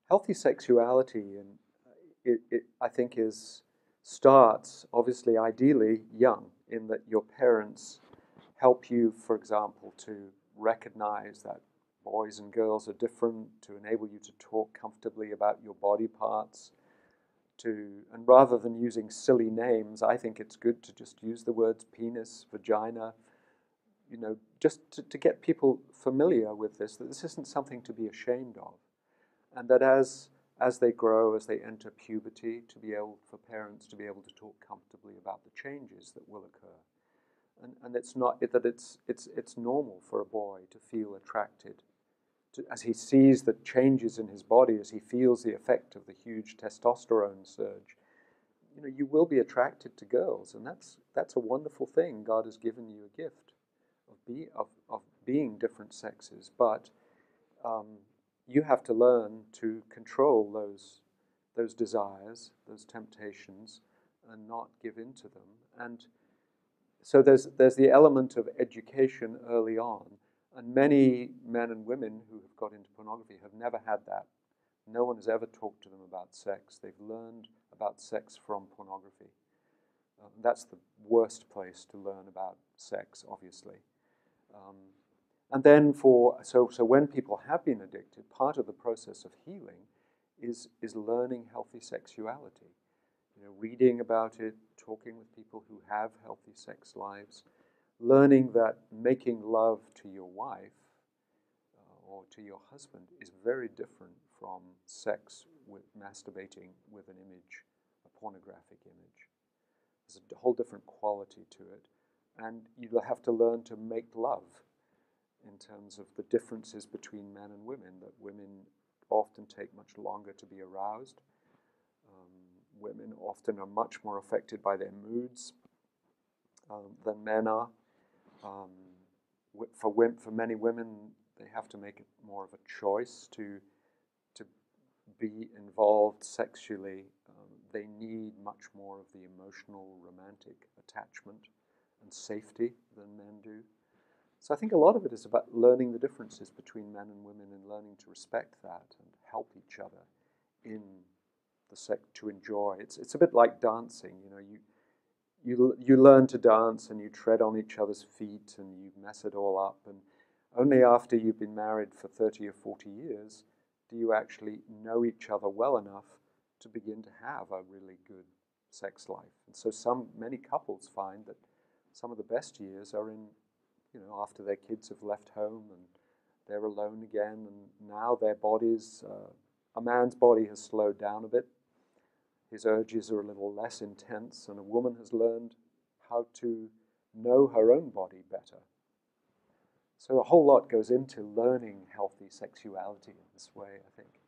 healthy sexuality, and I think starts obviously ideally young, in that your parents help you, for example, to recognize that boys and girls are different, to enable you to talk comfortably about your body parts, and rather than using silly names, I think it's good to just use the words penis, vagina, just to get people familiar with this, that this isn't something to be ashamed of. And that as they grow, as they enter puberty, for parents to be able to talk comfortably about the changes that will occur. And it's not that it's normal for a boy to feel attracted as he sees the changes in his body, as he feels the effect of the huge testosterone surge. You will be attracted to girls, and that's a wonderful thing. God has given you a gift of being different sexes, but you have to learn to control those desires, those temptations, and not give in to them. And so there's the element of education early on, and many men and women who have got into pornography have never had that. No one has ever talked to them about sex. They've learned about sex from pornography. That's the worst place to learn about sex, obviously. And then so when people have been addicted, part of the process of healing is learning healthy sexuality. Reading about it, talking with people who have healthy sex lives, learning that making love to your wife or to your husband is very different from sex with masturbating with an image, a pornographic image. There's a whole different quality to it. And you'll have to learn to make love in terms of the differences between men and women, that women often take much longer to be aroused. Women often are much more affected by their moods than men are. For many women, they have to make it more of a choice to be involved sexually. They need much more of the emotional, romantic attachment and safety than men do. So I think a lot of it is about learning the differences between men and women and learning to respect that and help each other in the sex to enjoy. It's a bit like dancing. You learn to dance and you tread on each other's feet and you mess it all up, and only after you've been married for 30 or 40 years do you actually know each other well enough to begin to have a really good sex life. And so many couples find that some of the best years are in, after their kids have left home and they're alone again, and now their bodies, a man's body has slowed down a bit. His urges are a little less intense, and a woman has learned how to know her own body better. So a whole lot goes into learning healthy sexuality in this way, I think.